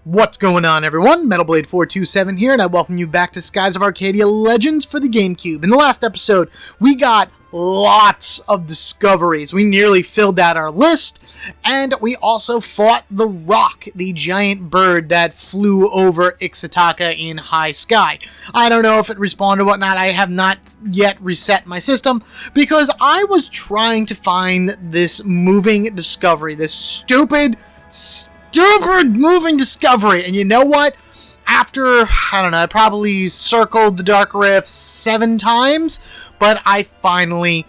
What's going on, everyone? MetalBlade427 here, and I welcome you back to Skies of Arcadia Legends for the GameCube. In the last episode, we got lots of discoveries. We nearly filled out our list, and we also fought the Rock, the giant bird that flew over Ixataka in high sky. I don't know if it respawned or whatnot. I have not yet reset my system, because I was trying to find this moving discovery, this stupid moving discovery. And you know what? After, I don't know, I probably circled the Dark Rift 7 times, but I finally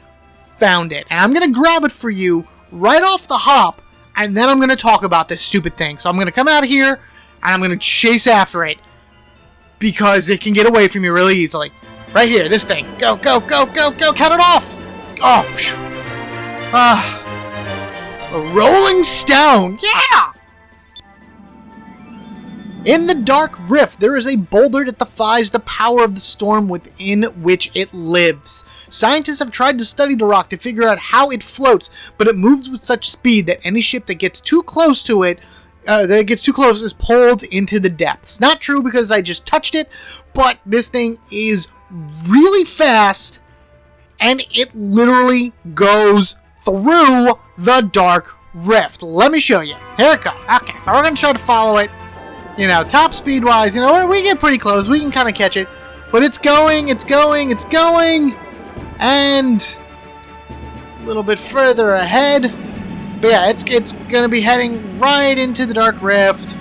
found it. And I'm going to grab it for you right off the hop, and then I'm going to talk about this stupid thing. So I'm going to come out of here, and I'm going to chase after it, because it can get away from you really easily. Right here, this thing. Go, go, go, go, go. Cut it off. Oh, a rolling stone. Yeah! In the Dark Rift, there is a boulder that defies the power of the storm within which it lives. Scientists have tried to study the rock to figure out how it floats, but it moves with such speed that any ship that gets too close to it, is pulled into the depths. Not true, because I just touched it, but this thing is really fast, and it literally goes through the Dark Rift. Let me show you. Here it goes. Okay, so we're going to try to follow it. You know, top speed wise, you know, we get pretty close. We can kind of catch it. But it's going. And a little bit further ahead. But yeah, it's going to be heading right into the Dark Rift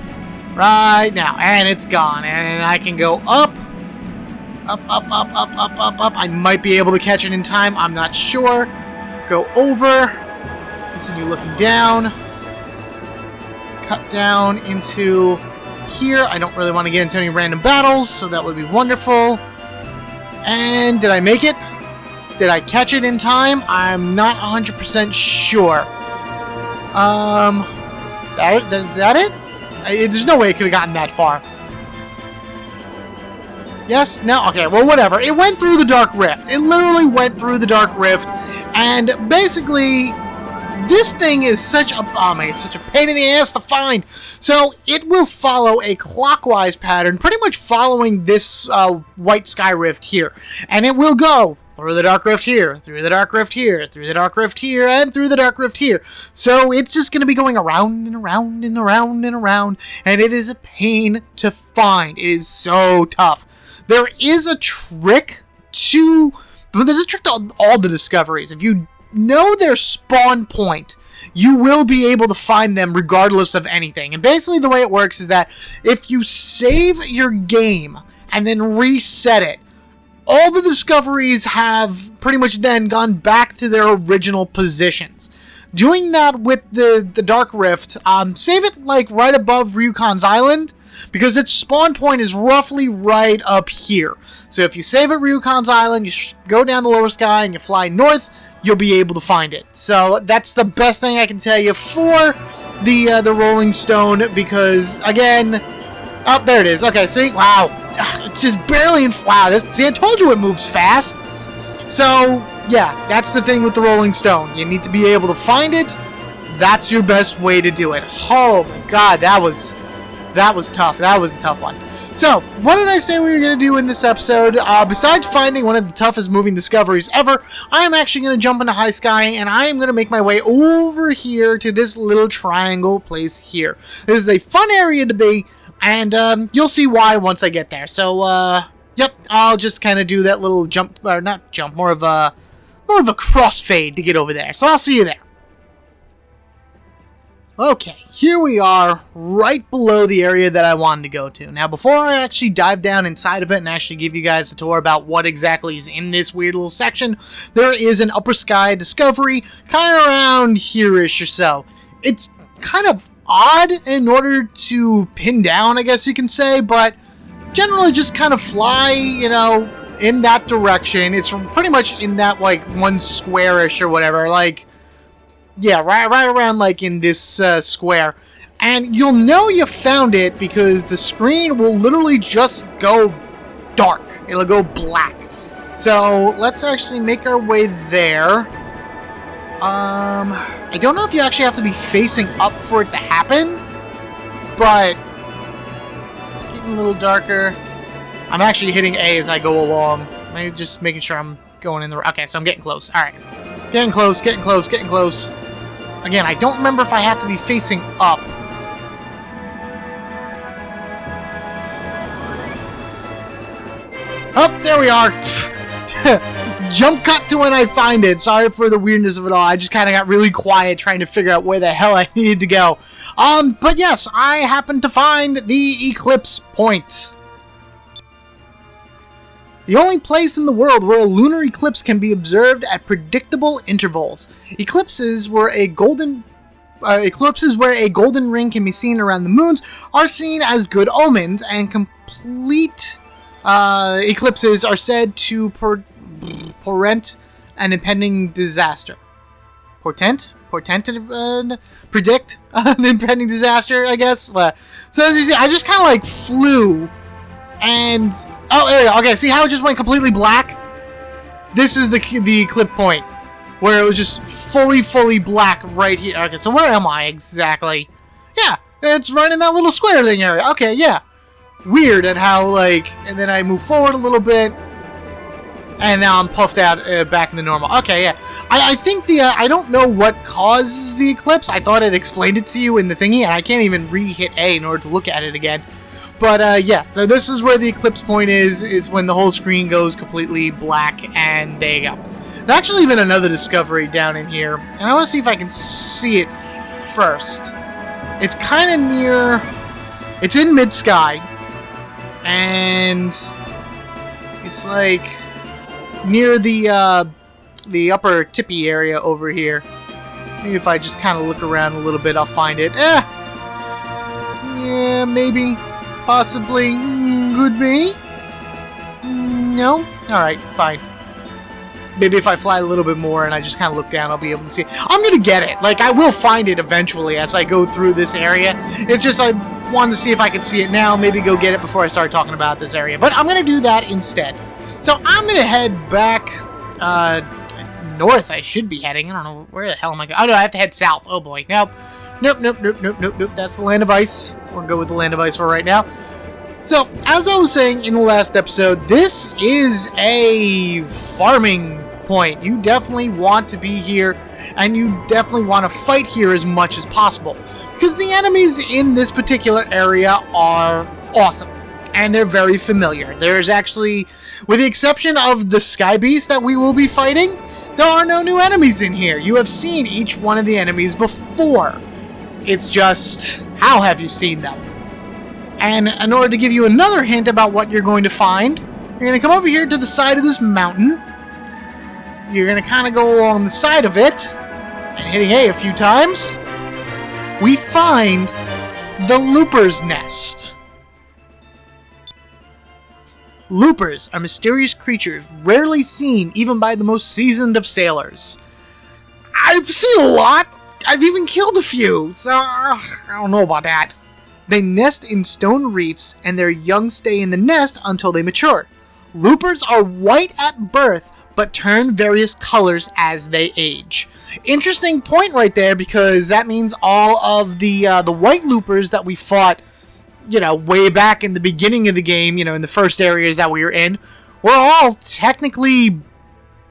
right now. And it's gone. And I can go up. Up. I might be able to catch it in time. I'm not sure. Go over. Continue looking down. Cut down into here. I don't really want to get into any random battles, so that would be wonderful. And did I make it? Did I catch it in time? I'm not 100% sure. That it? There's no way it could have gotten that far. Yes? No? Okay, well, whatever. It went through the Dark Rift. It literally went through the Dark Rift, and basically, this thing is such a pain in the ass to find. So it will follow a clockwise pattern, pretty much following this white sky rift here. And it will go through the Dark Rift here, through the Dark Rift here, through the Dark Rift here, and through the Dark Rift here. So it's just going to be going around and around and around and around. And it is a pain to find. It is so tough. There is a trick to... There's a trick to all the discoveries. If you know their spawn point, you will be able to find them regardless of anything. And basically the way it works is that if you save your game and then reset it, all the discoveries have pretty much then gone back to their original positions. Doing that with the Dark Rift, save it like right above Ryukon's Island, because its spawn point is roughly right up here. So if you save at Ryukon's Island, you go down the lower sky and you fly north, you'll be able to find it. So that's the best thing I can tell you for the Rolling Stone, because again, oh, there it is. Okay, see, wow, it's just barely in. Wow, see, I told you it moves fast. So yeah, that's the thing with the Rolling Stone. You need to be able to find it. That's your best way to do it. Oh my God, that was tough. That was a tough one. So, what did I say we were going to do in this episode? Besides finding one of the toughest moving discoveries ever, I am actually going to jump into High Sky, and I am going to make my way over here to this little triangle place here. This is a fun area to be, and you'll see why once I get there. So, yep, I'll just kind of do that little jump, or not jump, more of a crossfade to get over there. So I'll see you there. Okay, here we are, right below the area that I wanted to go to. Now, before I actually dive down inside of it and actually give you guys a tour about what exactly is in this weird little section, there is an upper sky discovery, kind of around here-ish or so. It's kind of odd in order to pin down, I guess you can say, but generally just kind of fly, you know, in that direction. It's pretty much in that, like, one square-ish or whatever, like... Yeah, right around like in this square. And you'll know you found it because the screen will literally just go dark. It'll go black. So let's actually make our way there. I don't know if you actually have to be facing up for it to happen, but getting a little darker. I'm actually hitting A as I go along. Maybe just making sure I'm going in the... Okay, so I'm getting close. All right. Getting close, getting close, getting close. Again, I don't remember if I have to be facing up. Oh, there we are. Jump cut to when I find it. Sorry for the weirdness of it all. I just kind of got really quiet trying to figure out where the hell I needed to go. But yes, I happened to find the eclipse point. The only place in the world where a lunar eclipse can be observed at predictable intervals. Eclipses where a golden ring can be seen around the moons are seen as good omens, and complete eclipses are said to portend an impending disaster. Predict an impending disaster, I guess. So as you see, I just kind of like flew, and oh, there we go. Okay, see how it just went completely black? This is the eclipse point, where it was just fully black right here. Okay, so where am I exactly? Yeah, it's right in that little square thing area. Okay, yeah. Weird at how, like, and then I move forward a little bit, and now I'm puffed out back in the normal. Okay, yeah. I think I don't know what causes the eclipse. I thought it explained it to you in the thingy, and I can't even re-hit A in order to look at it again. But, yeah, so this is where the eclipse point is. It's when the whole screen goes completely black, and there you go. There's actually even another discovery down in here, and I want to see if I can see it first. It's kind of near... It's in mid-sky, and it's, like, near the upper tippy area over here. Maybe if I just kind of look around a little bit, I'll find it. Yeah, maybe. Possibly. Could be. No? Alright, fine. Maybe if I fly a little bit more and I just kind of look down, I'll be able to see it. I'm gonna get it. Like, I will find it eventually as I go through this area. It's just I wanted to see if I could see it now. Maybe go get it before I start talking about this area. But I'm gonna do that instead. So I'm gonna head back north. I should be heading. I don't know. Where the hell am I going? Oh, no, I have to head south. Oh, boy. Nope. Nope. That's the land of ice. We'll go with the land of ice for right now. So, as I was saying in the last episode, this is a farming point. You definitely want to be here, and you definitely want to fight here as much as possible. Because the enemies in this particular area are awesome, and they're very familiar. There's actually, with the exception of the Sky Beast that we will be fighting, there are no new enemies in here. You have seen each one of the enemies before. It's just, how have you seen them? And in order to give you another hint about what you're going to find, you're going to come over here to the side of this mountain. You're going to kind of go along the side of it, and hitting A a few times, we find the Looper's Nest. Loopers are mysterious creatures rarely seen even by the most seasoned of sailors. I've seen a lot. I've even killed a few, so I don't know about that. They nest in stone reefs, and their young stay in the nest until they mature. Loopers are white at birth, but turn various colors as they age. Interesting point right there, because that means all of the white loopers that we fought, you know, way back in the beginning of the game, you know, in the first areas that we were in, were all technically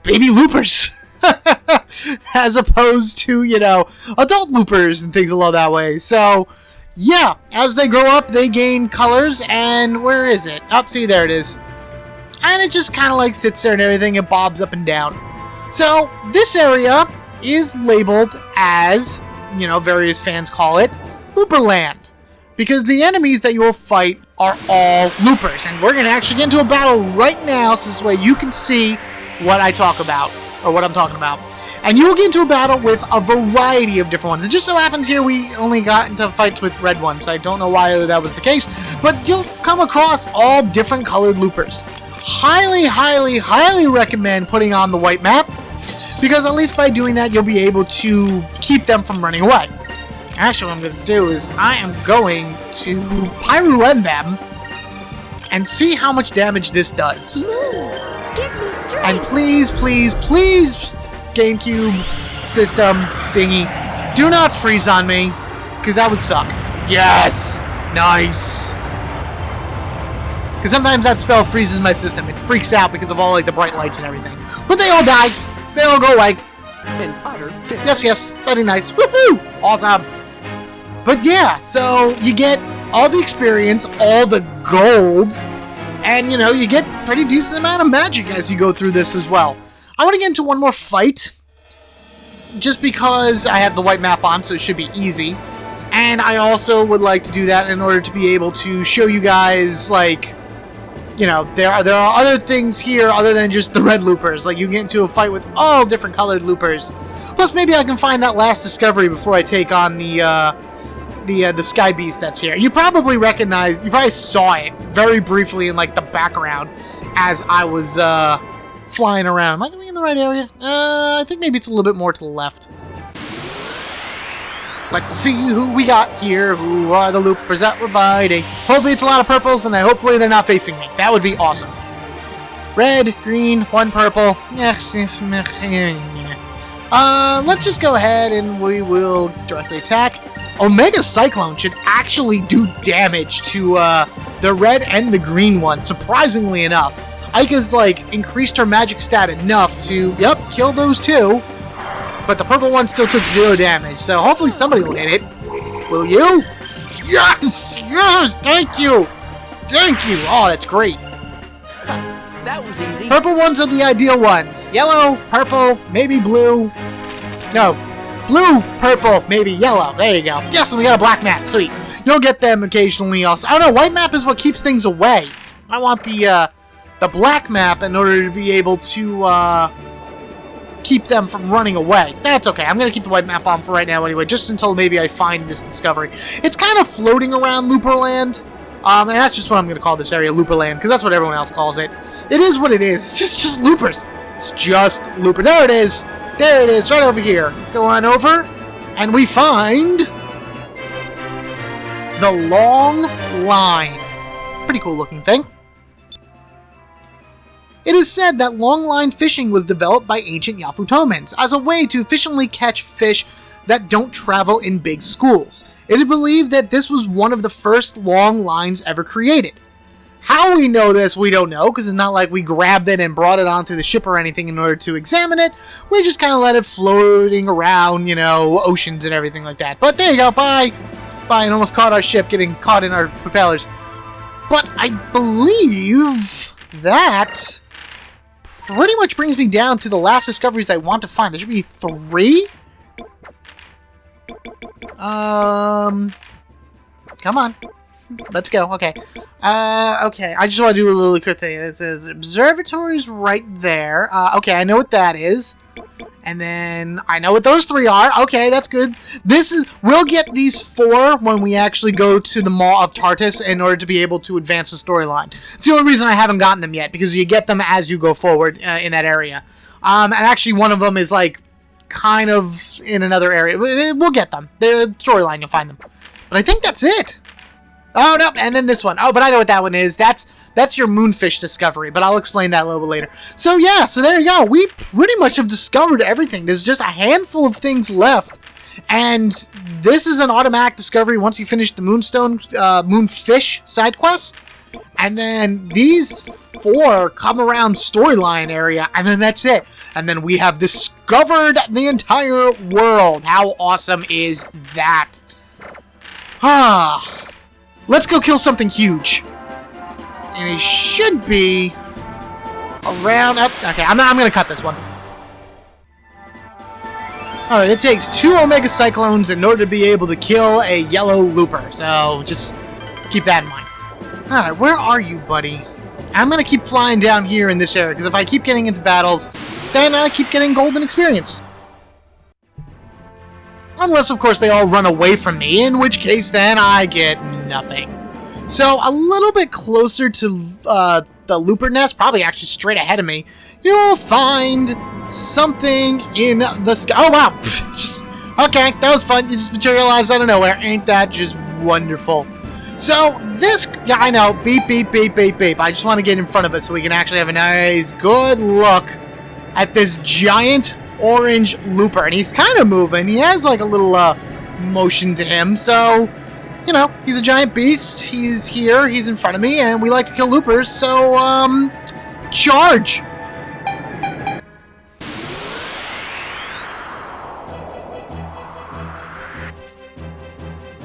baby loopers. As opposed to, you know, adult loopers and things along that way. So, yeah, as they grow up, they gain colors, and where is it? Oh, see, there it is. And it just kind of like sits there and everything, it bobs up and down. So, this area is labeled as, you know, various fans call it, Looperland. Because the enemies that you will fight are all loopers. And we're going to actually get into a battle right now, so this way you can see what I talk about, or what I'm talking about. And you will get into a battle with a variety of different ones. It just so happens here we only got into fights with red ones. I don't know why that was the case, but you'll come across all different colored loopers. Highly recommend putting on the white map, because at least by doing that, you'll be able to keep them from running away. Actually, what I'm going to do is I am going to Pyrulend them and see how much damage this does. And please, GameCube system thingy, do not freeze on me, because that would suck. Yes! Nice! because sometimes that spell freezes my system. It freaks out because of all like the bright lights and everything. But they all die. They all go away. Yes, very nice. Woohoo! Awesome. But yeah, so you get all the experience, all the gold, and you know, you get pretty decent amount of magic as you go through this as well. I want to get into one more fight, just because I have the white map on, so it should be easy. And I also would like to do that in order to be able to show you guys, like, you know, there are other things here other than just the red loopers. Like, you can get into a fight with all different colored loopers. Plus, maybe I can find that last discovery before I take on the sky beast that's here. You probably saw it very briefly in, like, the background as I was flying around. Am I going in the right area? I think maybe it's a little bit more to the left. Let's see who we got here. Who are the loopers that we're fighting? Hopefully it's a lot of purples, and hopefully they're not facing me. That would be awesome. Red, green, one purple. Yes. Let's just go ahead and we will directly attack. Omega Cyclone should actually do damage to the red and the green one, surprisingly enough. Ika's, like, increased her magic stat enough to, yep, kill those two. But the purple one still took 0 damage, so hopefully somebody will hit it. Will you? Yes! Yes! Thank you! Thank you! Oh, that's great. That was easy. Purple ones are the ideal ones. Yellow, purple, maybe blue. No. Blue, purple, maybe yellow. There you go. Yes, and we got a black map. Sweet. You'll get them occasionally also. Oh no, white map is what keeps things away. I want the black map in order to be able to, keep them from running away. That's okay. I'm going to keep the white map on for right now anyway, just until maybe I find this discovery. It's kind of floating around Looperland, and that's just what I'm going to call this area, Looperland, because that's what everyone else calls it. It is what it is. It's just loopers. It's just looper. There it is. There it is, right over here. Let's go on over, and we find the long line. Pretty cool looking thing. It is said that long-line fishing was developed by ancient Yafutomans as a way to efficiently catch fish that don't travel in big schools. It is believed that this was one of the first long lines ever created. How we know this, we don't know, because it's not like we grabbed it and brought it onto the ship or anything in order to examine it. We just kind of let it floating around, you know, oceans and everything like that. But there you go, bye! Bye, and almost caught our ship getting caught in our propellers. But I believe that pretty much brings me down to the last discoveries I want to find. There should be 3? Come on. Let's go. Okay. Okay. I just want to do a really quick thing. It says observatories right there. Okay, I know what that is. And then I know what those 3 are. Okay, that's good. We'll get these 4 when we actually go to the Maw of Tartarus in order to be able to advance the storyline. It's the only reason I haven't gotten them yet, because you get them as you go forward in that area. And actually one of them is like kind of in another area. We'll get them. The storyline, you'll find them. But I think that's it. Oh, no, and then this one. Oh, but I know what that one is. That's your moonfish discovery, but I'll explain that a little bit later. So yeah, so there you go. We pretty much have discovered everything. There's just a handful of things left, and this is an automatic discovery once you finish the moonfish side quest, and then these 4 come around storyline area, and then that's it. And then we have discovered the entire world. How awesome is that? Let's go kill something huge. And it should be around up. Okay, I'm going to cut this one. Alright, it takes 2 Omega Cyclones in order to be able to kill a yellow looper. So just keep that in mind. Alright, where are you, buddy? I'm going to keep flying down here in this area, because if I keep getting into battles, then I keep getting golden experience. Unless, of course, they all run away from me, in which case, then I get nothing. So, a little bit closer to the looper nest, probably actually straight ahead of me, you'll find something in the sky. Oh, wow! Okay, that was fun. You just materialized out of nowhere. Ain't that just wonderful? So, this... Yeah, I know. Beep, beep, beep, beep, beep. I just want to get in front of it so we can actually have a nice, good look at this giant orange looper. And he's kind of moving. He has, like, a little motion to him. So, you know, he's a giant beast. He's here. He's in front of me, and we like to kill loopers. So, charge!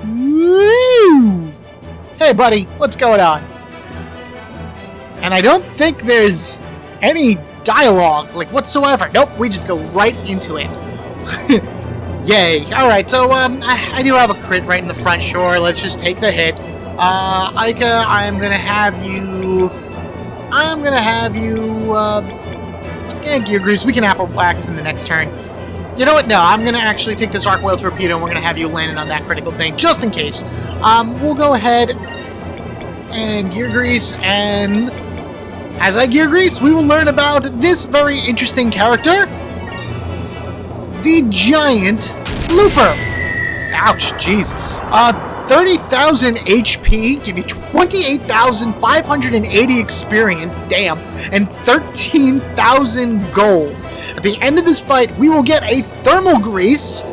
Woo! Hey, buddy, what's going on? And I don't think there's any dialogue, like, whatsoever. Nope, we just go right into it. Yay. Alright, so, I do have a crit right in the front, sure. Let's just take the hit. Ica, I'm gonna have you, Gear Grease. We can Apple Wax in the next turn. You know what? No, I'm gonna actually take this Arc Whale Torpedo, and we're gonna have you landing on that critical thing, just in case. We'll go ahead and Gear Grease, and as I Gear Grease, we will learn about this very interesting character, the Giant Looper. Ouch, jeez. 30,000 HP, give you 28,580 experience, damn, and 13,000 gold. At the end of this fight, we will get a Thermal Grease,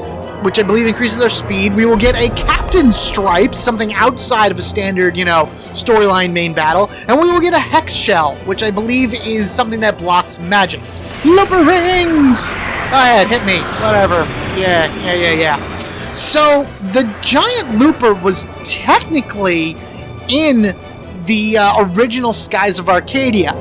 which I believe increases our speed. We will get a Captain Stripe, something outside of a standard, you know, storyline main battle. And we will get a Hex Shell, which I believe is something that blocks magic. Looper Rings! Go ahead, hit me. Whatever. Yeah. So, the Giant Looper was technically in the original Skies of Arcadia,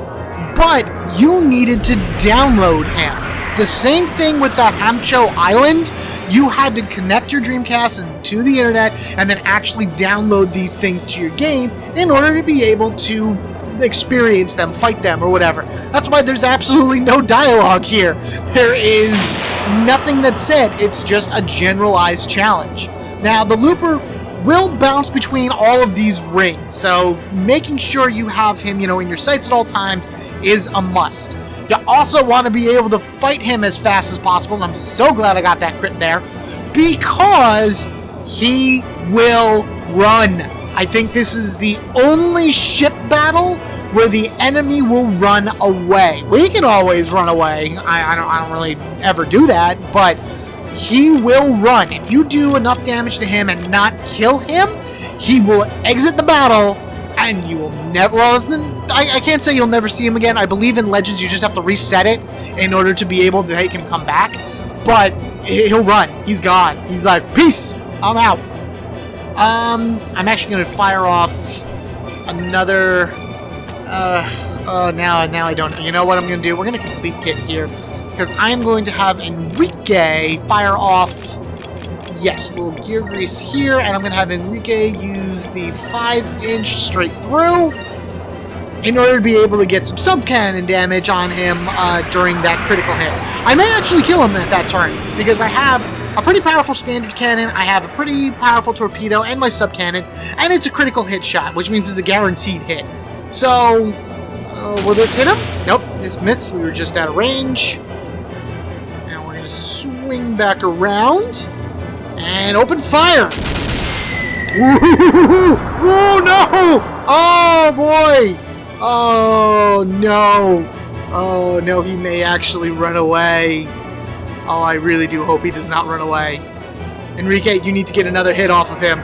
but you needed to download him. The same thing with the Hamcho Island. You had to connect your Dreamcast to the internet and then actually download these things to your game in order to be able to experience them, fight them, or whatever. That's why there's absolutely no dialogue here. There is nothing that's said. It's just a generalized challenge. Now, the Looper will bounce between all of these rings, so making sure you have him, you know, in your sights at all times is a must. You also want to be able to fight him as fast as possible, and I'm so glad I got that crit there, because he will run. I think this is the only ship battle where the enemy will run away. We can always run away. I don't really ever do that, but he will run. If you do enough damage to him and not kill him, he will exit the battle, and you will never... Well, I can't say you'll never see him again. I believe in Legends you just have to reset it in order to be able to make him come back. But he'll run. He's gone. He's like, peace! I'm out. I'm actually going to fire off another... now I don't know. You know what I'm going to do? We're going to complete kit here, because I'm going to have Enrique fire off... Yes, we'll Gear Grease here, and I'm going to have Enrique use the 5-inch straight through in order to be able to get some sub-cannon damage on him during that critical hit. I may actually kill him at that turn, because I have a pretty powerful standard cannon, I have a pretty powerful torpedo, and my sub-cannon, and it's a critical hit shot, which means it's a guaranteed hit. So, will this hit him? Nope, this missed. We were just out of range. Now we're going to swing back around and open fire. Whoa, no! Oh, boy! Oh, no. Oh, no, he may actually run away. Oh, I really do hope he does not run away. Enrique, you need to get another hit off of him.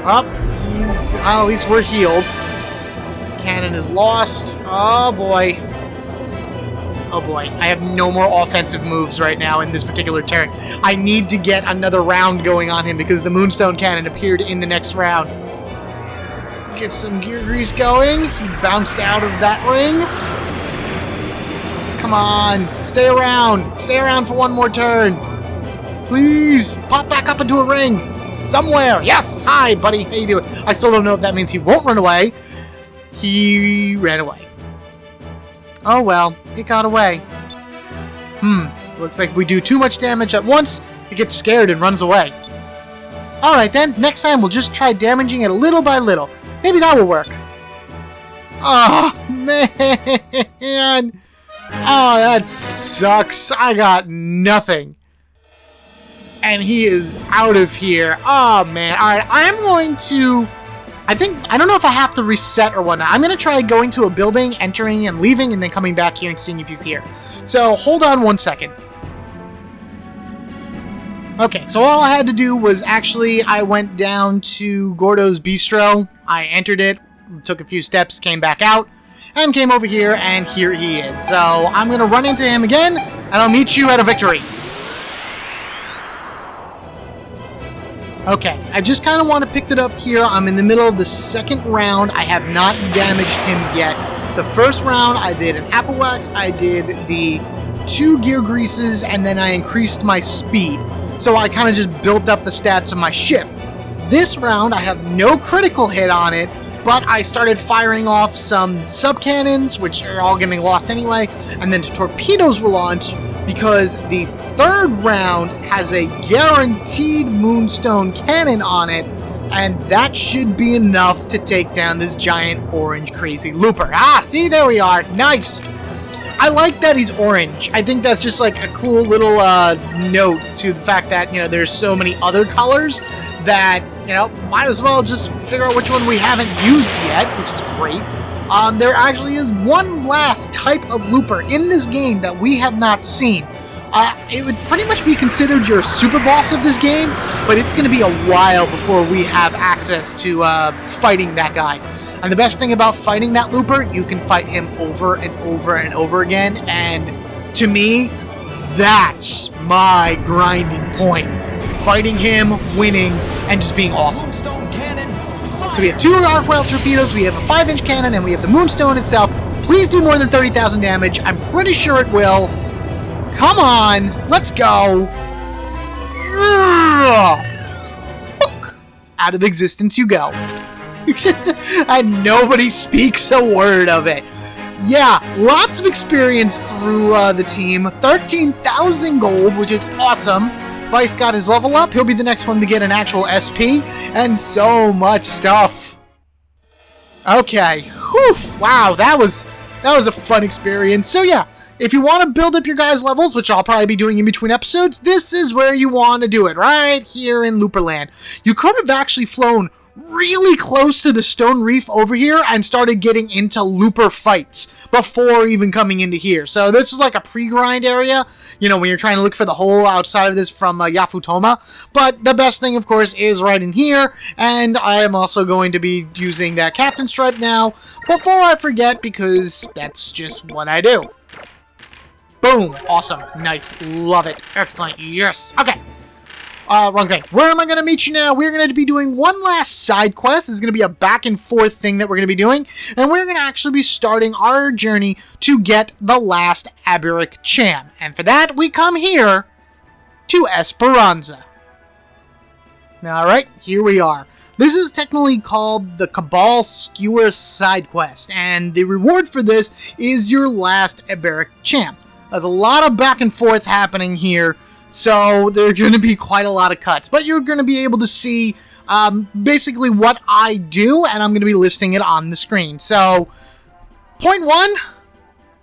Well, at least we're healed. Cannon is lost. Oh, boy. Oh, boy. I have no more offensive moves right now in this particular turn. I need to get another round going on him because the Moonstone Cannon appeared in the next round. Get some Gear Grease going. He bounced out of that ring. Come on. Stay around. Stay around for one more turn. Please. Pop back up into a ring. Somewhere. Yes. Hi, buddy. How you doing? I still don't know if that means he won't run away. He ran away. Oh well, it got away. Looks like if we do too much damage at once, it gets scared and runs away. Alright then, next time we'll just try damaging it little by little. Maybe that will work. Oh, man. Oh, that sucks. I got nothing. And he is out of here. Oh, man. Alright, I'm going to... I don't know if I have to reset or whatnot. I'm going to try going to a building, entering and leaving, and then coming back here and seeing if he's here. So, hold on one second. Okay, so all I had to do was actually, I went down to Gordo's Bistro. I entered it, took a few steps, came back out, and came over here, and here he is. So I'm going to run into him again, and I'll meet you at a victory. Okay, I just kind of want to pick it up here. I'm in the middle of the second round. I have not damaged him yet. The first round, I did an apple wax, I did the 2 gear greases, and then I increased my speed. So I kind of just built up the stats of my ship. This round, I have no critical hit on it, but I started firing off some sub-cannons, which are all getting lost anyway, and then the torpedoes were launched because the third round has a guaranteed moonstone cannon on it, and that should be enough to take down this giant orange crazy looper. Ah, see, there we are. Nice. I like that he's orange. I think that's just like a cool little note to the fact that, you know, there's so many other colors that, you know, might as well just figure out which one we haven't used yet, which is great. There actually is one last type of looper in this game that we have not seen. It would pretty much be considered your super boss of this game, but it's going to be a while before we have access to fighting that guy. And the best thing about fighting that looper, you can fight him over and over and over again, and to me, that's my grinding point. Fighting him, winning, and just being awesome. So we have 2 arc rail torpedoes, we have a 5-inch cannon, and we have the moonstone itself. Please do more than 30,000 damage. I'm pretty sure it will. Come on, let's go. Out of existence you go. And nobody speaks a word of it. Yeah, lots of experience through the team. 13,000 gold, which is awesome. Vice got his level up. He'll be the next one to get an actual SP. And so much stuff. Okay. Whew. Wow, that was a fun experience. So yeah, if you want to build up your guys' levels, which I'll probably be doing in between episodes, this is where you want to do it, right here in Looperland. You could have actually flown really close to the stone reef over here and started getting into looper fights before even coming into here. So this is like a pre-grind area, you know, when you're trying to look for the hole outside of this from Yafutoma. But the best thing, of course, is right in here, and I am also going to be using that captain stripe now before I forget, because that's just what I do. Boom. Awesome. Nice. Love it. Excellent. Yes. Okay. Wrong thing. Where am I going to meet you now? We're going to be doing one last side quest. This is going to be a back and forth thing that we're going to be doing. And we're going to actually be starting our journey to get the last Abirik Cham. And for that, we come here to Esperanza. Alright, here we are. This is technically called the Kabal Skewer side quest. And the reward for this is your last Abirik Cham. There's a lot of back and forth happening here. So there are going to be quite a lot of cuts, but you're going to be able to see basically what I do, and I'm going to be listing it on the screen. So, point 1,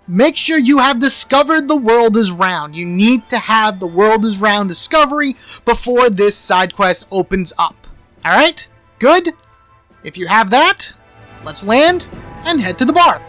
make sure you have discovered the world is round. You need to have the world is round discovery before this side quest opens up. Alright? Good? If you have that, let's land and head to the bar.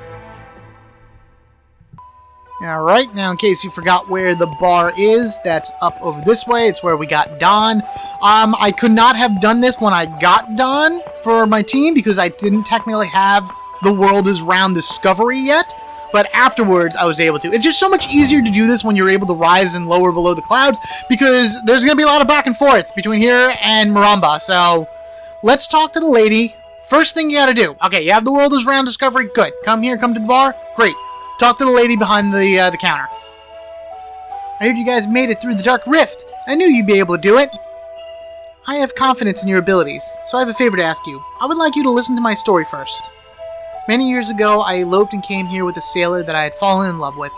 Alright, now in case you forgot where the bar is, that's up over this way. It's where we got Don. I could not have done this when I got Don for my team because I didn't technically have the world is round discovery yet. But afterwards, I was able to. It's just so much easier to do this when you're able to rise and lower below the clouds because there's going to be a lot of back and forth between here and Maramba. So, let's talk to the lady. First thing you got to do. Okay, you have the world is round discovery. Good. Come here, come to the bar. Great. Talk to the lady behind the counter. I heard you guys made it through the Dark Rift. I knew you'd be able to do it. I have confidence in your abilities, so I have a favor to ask you. I would like you to listen to my story first. Many years ago, I eloped and came here with a sailor that I had fallen in love with.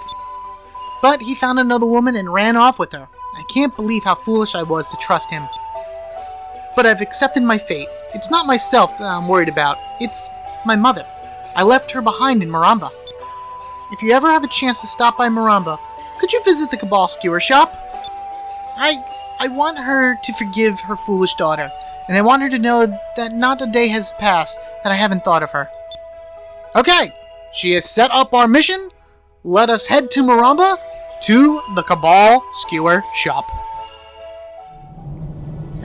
But he found another woman and ran off with her. I can't believe how foolish I was to trust him. But I've accepted my fate. It's not myself that I'm worried about. It's my mother. I left her behind in Maramba. If you ever have a chance to stop by Maramba, could you visit the Kabal Skewer shop? I want her to forgive her foolish daughter, and I want her to know that not a day has passed that I haven't thought of her. Okay, she has set up our mission. Let us head to Maramba, to the Kabal Skewer shop.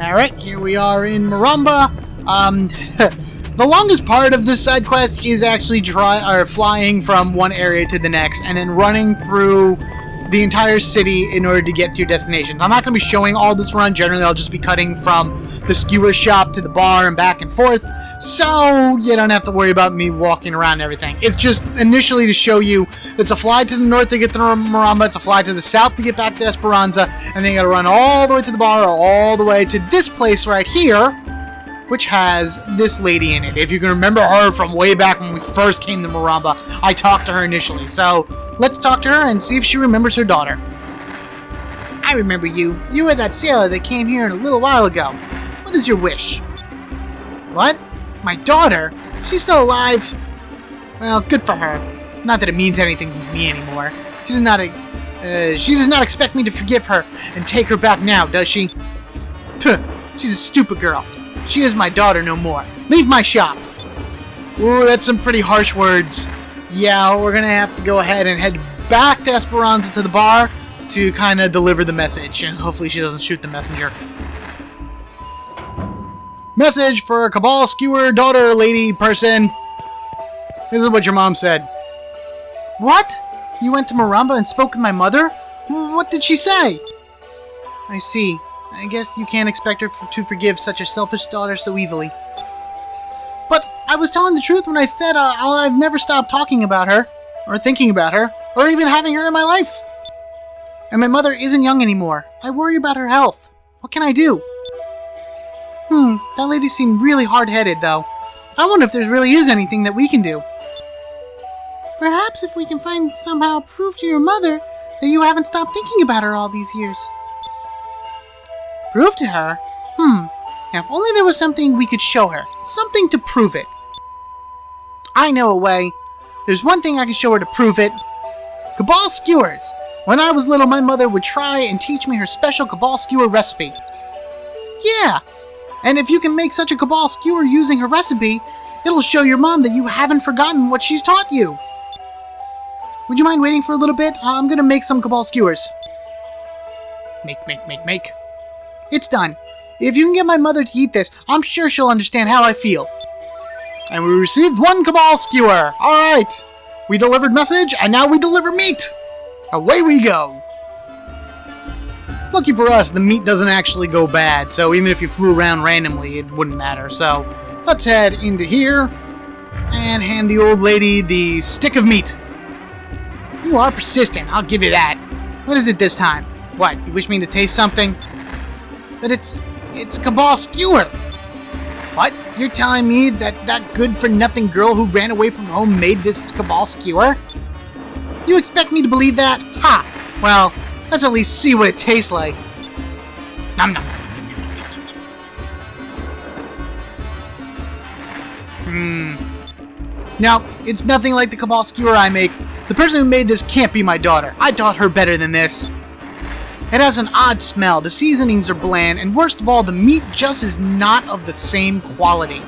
Alright, here we are in Maramba. The longest part of this side quest is actually flying from one area to the next and then running through the entire city in order to get to your destination. I'm not going to be showing all this run. Generally, I'll just be cutting from the skewer shop to the bar and back and forth, so you don't have to worry about me walking around and everything. It's just initially to show you it's a fly to the north to get to Maramba, it's a fly to the south to get back to Esperanza, and then you gotta run all the way to the bar or all the way to this place right here, which has this lady in it. If you can remember her from way back when we first came to Maramba, I talked to her initially. So let's talk to her and see if she remembers her daughter. I remember you. You were that sailor that came here a little while ago. What is your wish? What? My daughter? She's still alive? Well, good for her. Not that it means anything to me anymore. She does not expect me to forgive her and take her back now, does she? Puh, she's a stupid girl. She is my daughter no more. Leave my shop. Ooh, that's some pretty harsh words. Yeah, we're gonna have to go ahead and head back to Esperanza to the bar to kind of deliver the message. And hopefully she doesn't shoot the messenger. Message for Kabal Skewer, daughter, lady, person. This is what your mom said. What? You went to Maramba and spoke with my mother? What did she say? I see. I guess you can't expect her to forgive such a selfish daughter so easily. But I was telling the truth when I said I've never stopped talking about her, or thinking about her, or even having her in my life. And my mother isn't young anymore. I worry about her health. What can I do? That lady seemed really hard-headed, though. I wonder if there really is anything that we can do. Perhaps if we can find somehow proof to your mother that you haven't stopped thinking about her all these years. Prove to her? Now, if only there was something we could show her. Something to prove it. I know a way. There's one thing I can show her to prove it. Kabal Skewers. When I was little, my mother would try and teach me her special Kabal Skewer recipe. Yeah! And if you can make such a Kabal Skewer using her recipe, it'll show your mom that you haven't forgotten what she's taught you. Would you mind waiting for a little bit? I'm gonna make some Kabal Skewers. Make. It's done. If you can get my mother to eat this, I'm sure she'll understand how I feel. And we received one Kabal Skewer. Alright. We delivered message, and now we deliver meat. Away we go. Lucky for us, the meat doesn't actually go bad, so even if you flew around randomly, it wouldn't matter. So, let's head into here and hand the old lady the stick of meat. You are persistent, I'll give you that. What is it this time? What, you wish me to taste something? But it's Kabal Skewer. What? You're telling me that good-for-nothing girl who ran away from home made this Kabal Skewer? You expect me to believe that? Ha! Well, let's at least see what it tastes like. Nom nom. Now, it's nothing like the Kabal Skewer I make. The person who made this can't be my daughter. I taught her better than this. It has an odd smell, the seasonings are bland, and worst of all, the meat just is not of the same quality.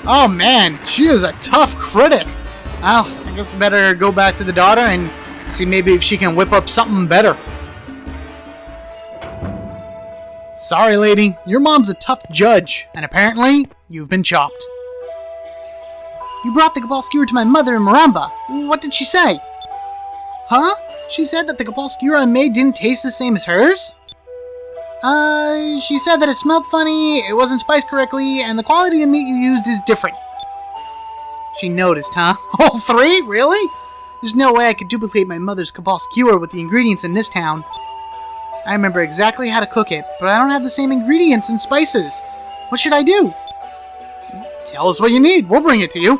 Oh man, she is a tough critic. Well, I guess we better go back to the daughter and see maybe if she can whip up something better. Sorry, lady, your mom's a tough judge, and apparently, you've been chopped. You brought the Kabal Skewer to my mother in Maramba. What did she say? Huh? She said that the Kabal Skewer I made didn't taste the same as hers? She said that it smelled funny, it wasn't spiced correctly, and the quality of meat you used is different. She noticed, huh? All three? Really? There's no way I could duplicate my mother's Kabal Skewer with the ingredients in this town. I remember exactly how to cook it, but I don't have the same ingredients and spices. What should I do? Tell us what you need, we'll bring it to you.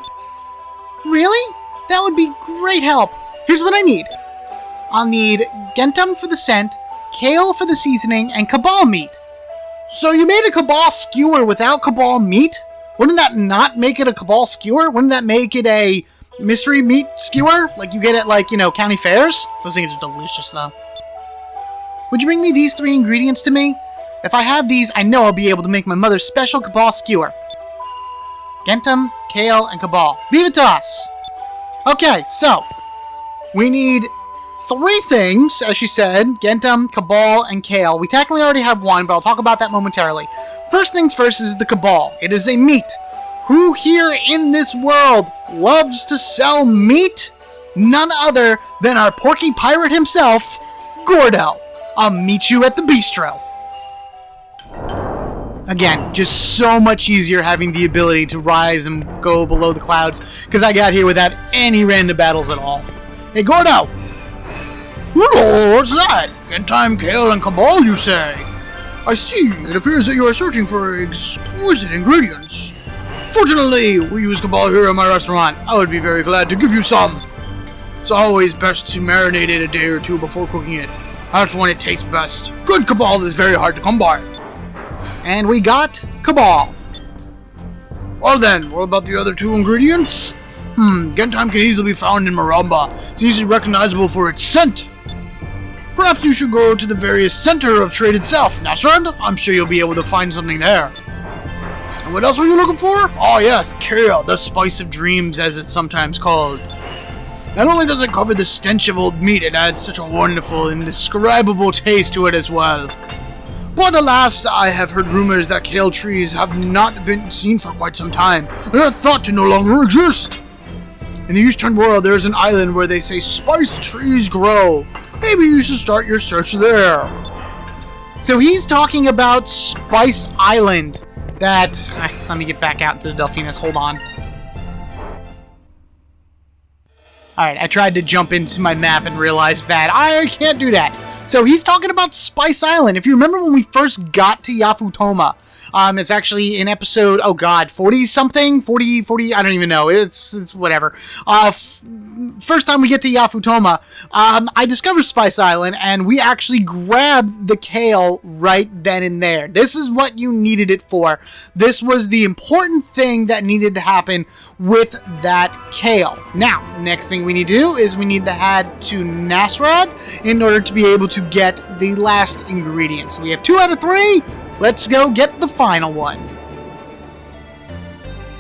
Really? That would be great help. Here's what I need. I'll need gentum for the scent, kale for the seasoning, and Kabal meat. So you made a Kabal Skewer without Kabal meat? Wouldn't that not make it a Kabal Skewer? Wouldn't that make it a mystery meat skewer? Like you get at, like, county fairs? Those things are delicious, though. Would you bring me these 3 ingredients to me? If I have these, I know I'll be able to make my mother's special Kabal Skewer. Gentum, kale, and Kabal. Leave it to us. Okay, so we need three things, as she said, Gentum, Kabal, and Kale. We technically already have one, but I'll talk about that momentarily. First things first is the Kabal. It is a meat. Who here in this world loves to sell meat? None other than our porky pirate himself, Gordo. I'll meet you at the bistro. Again, just so much easier having the ability to rise and go below the clouds, because I got here without any random battles at all. Hey, Gordo! Hello, what's that? Gentime, Kale, and Kabal, you say? I see. It appears that you are searching for exquisite ingredients. Fortunately, we use Kabal here at my restaurant. I would be very glad to give you some. It's always best to marinate it a day or two before cooking it. That's when it tastes best. Good Kabal is very hard to come by. And we got Kabal. Well then, what about the other two ingredients? Gentime can easily be found in Maramba. It's easily recognizable for its scent. Perhaps you should go to the various center of trade itself, Nasrand. I'm sure you'll be able to find something there. And what else were you looking for? Oh yes, Kale, the spice of dreams as it's sometimes called. Not only does it cover the stench of old meat, it adds such a wonderful, indescribable taste to it as well. But alas, I have heard rumors that kale trees have not been seen for quite some time, and are thought to no longer exist. In the Eastern world, there is an island where they say spice trees grow. Maybe you should start your search there. So he's talking about Spice Island. Let me get back out to the Delphinus, hold on. Alright, I tried to jump into my map and realized that I can't do that. So he's talking about Spice Island. If you remember when we first got to Yafutoma, it's actually in episode, 40-something? 40, I don't even know. It's whatever. First time we get to Yafutoma, I discovered Spice Island, and we actually grabbed the kale right then and there. This is what you needed it for. This was the important thing that needed to happen with that kale. Now, next thing we need to do is we need to head to Nasrad in order to be able to get the last ingredients. So we have 2 out of 3. Let's go get the final one.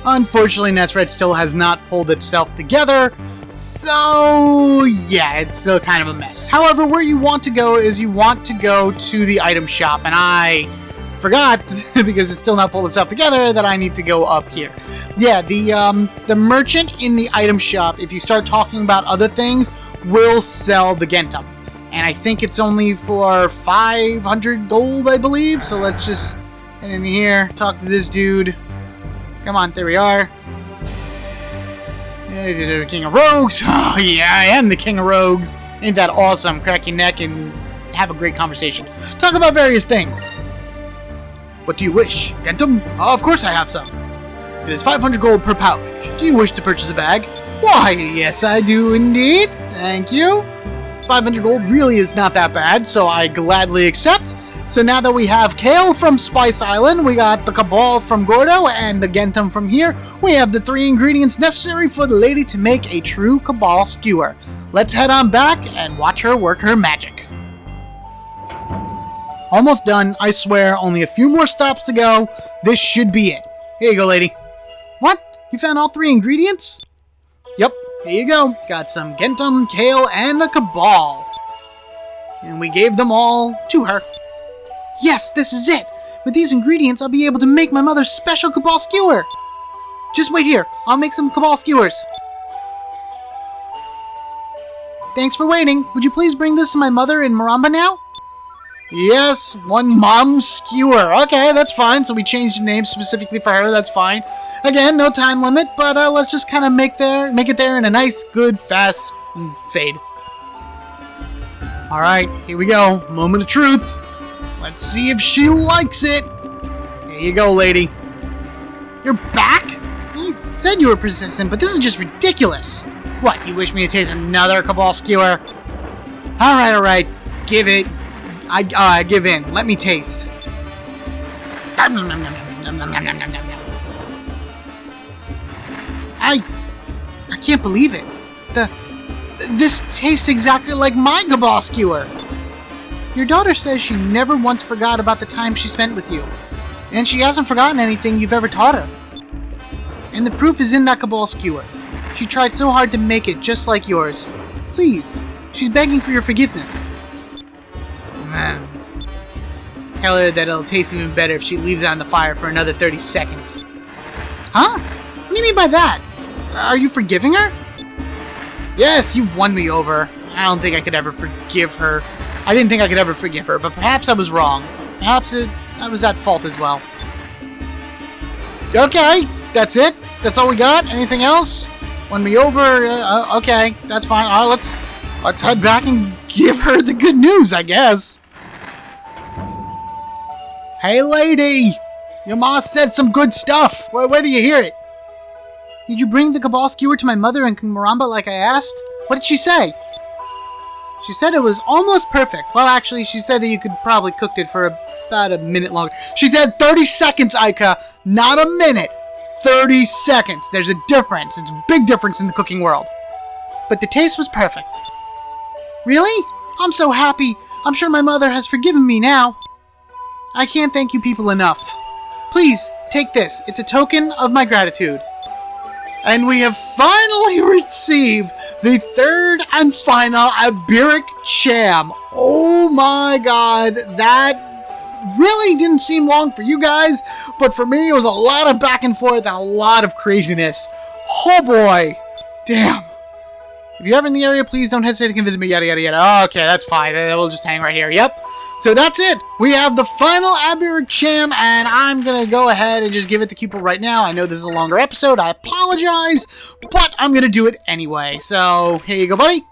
Unfortunately, Nasrad still has not pulled itself together, so yeah, it's still kind of a mess. However, where you want to go is you want to go to the item shop, and I forgot, because it's still not pulled itself together, that I need to go up here. Yeah, the merchant in the item shop, if you start talking about other things, will sell the Gentum. And I think it's only for 500 gold, I believe. So let's just head in here, talk to this dude. Come on, there we are. King of Rogues. Oh, yeah, I am the King of Rogues. Ain't that awesome? Crack your neck and have a great conversation. Talk about various things. What do you wish? Gentum? Oh, of course I have some. It is 500 gold per pouch. Do you wish to purchase a bag? Why, yes, I do indeed. Thank you. 500 gold really is not that bad, so I gladly accept. So now that we have Kale from Spice Island, we got the Kabal from Gordo, and the Gentum from here, we have the 3 ingredients necessary for the lady to make a true Kabal Skewer. Let's head on back and watch her work her magic. Almost done, I swear, only a few more stops to go. This should be it. Here you go, lady. What? You found all 3 ingredients? Yep. Here you go. Got some Gentum, Kale, and a Kabal. And we gave them all to her. Yes, this is it. With these ingredients, I'll be able to make my mother's special Kabal Skewer. Just wait here. I'll make some Kabal Skewers. Thanks for waiting. Would you please bring this to my mother in Maramba now? Yes, one Mom Skewer. Okay, that's fine. So we changed the name specifically for her. That's fine. Again, no time limit, but let's just kind of make it there in a nice, good, fast fade. Alright, here we go. Moment of truth. Let's see if she likes it. Here you go, lady. You're back? You said you were persistent, but this is just ridiculous. What, you wish me to taste another Kabal Skewer? Alright. Give it. I give in. Let me taste. I can't believe it. This tastes exactly like my Kabal Skewer. Your daughter says she never once forgot about the time she spent with you. And she hasn't forgotten anything you've ever taught her. And the proof is in that Kabal Skewer. She tried so hard to make it just like yours. Please, She's begging for your forgiveness. Man. Tell her that it'll taste even better if she leaves it on the fire for another 30 seconds. Huh? What do you mean by that? Are you forgiving her? Yes, you've won me over. I don't think I could ever forgive her. I didn't think I could ever forgive her, but perhaps I was wrong. Perhaps I was at fault as well. Okay, that's it? That's all we got? Anything else? Won me over? Okay, that's fine. Let's head back and give her the good news, I guess. Hey, lady! Your ma said some good stuff. Where do you hear it? Did you bring the Kabal Skewer to my mother in Maramba like I asked? What did she say? She said it was almost perfect. Well, actually, she said that you could probably cook it for about a minute longer. She said 30 seconds, Aika, not a minute. 30 seconds. There's a difference. It's a big difference in the cooking world. But the taste was perfect. Really? I'm so happy. I'm sure my mother has forgiven me now. I can't thank you people enough. Please, take this. It's a token of my gratitude. And we have finally received the third and final Abirik Cham. Oh my god, that really didn't seem long for you guys, but for me it was a lot of back and forth and a lot of craziness. Oh boy, damn. If you're ever in the area, please don't hesitate to come visit me, yada yada yada. Okay, that's fine, we'll just hang right here, yep. So that's it. We have the final Abirik Cham, and I'm going to go ahead and just give it to Cupil right now. I know this is a longer episode. I apologize, but I'm going to do it anyway. So here you go, buddy.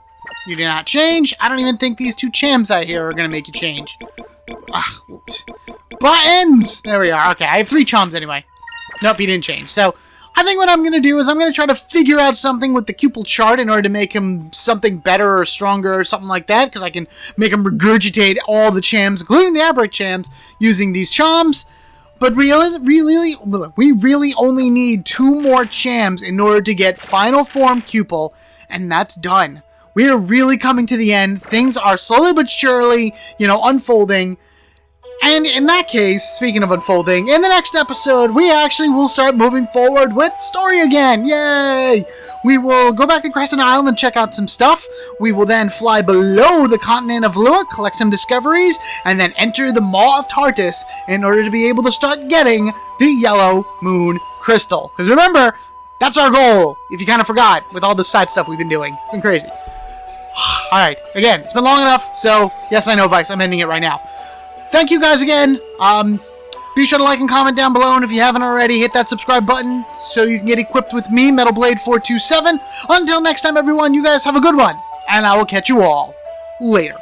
You did not change. I don't even think these two Chams out here are going to make you change. Buttons! There we are. Okay, I have 3 Chams anyway. Nope, he didn't change. So I think what I'm going to do is I'm going to try to figure out something with the Cupil chart in order to make him something better or stronger or something like that, because I can make him regurgitate all the Chams, including the Abirik Chams, using these Chams. But we really only need 2 more Chams in order to get final form Cupil, and that's done. We are really coming to the end. Things are slowly but surely, unfolding. And in that case, speaking of unfolding, in the next episode, we actually will start moving forward with story again. Yay! We will go back to Crescent Island and check out some stuff. We will then fly below the continent of Lua, collect some discoveries, and then enter the Maw of Tartus in order to be able to start getting the Yellow Moon Crystal. Because remember, that's our goal, if you kind of forgot, with all the side stuff we've been doing. It's been crazy. Alright, again, it's been long enough, so yes, I know, Vice, I'm ending it right now. Thank you guys again. Be sure to like and comment down below, and if you haven't already, hit that subscribe button so you can get equipped with me, Metal Blade 427. Until next time, everyone, you guys have a good one, and I will catch you all later.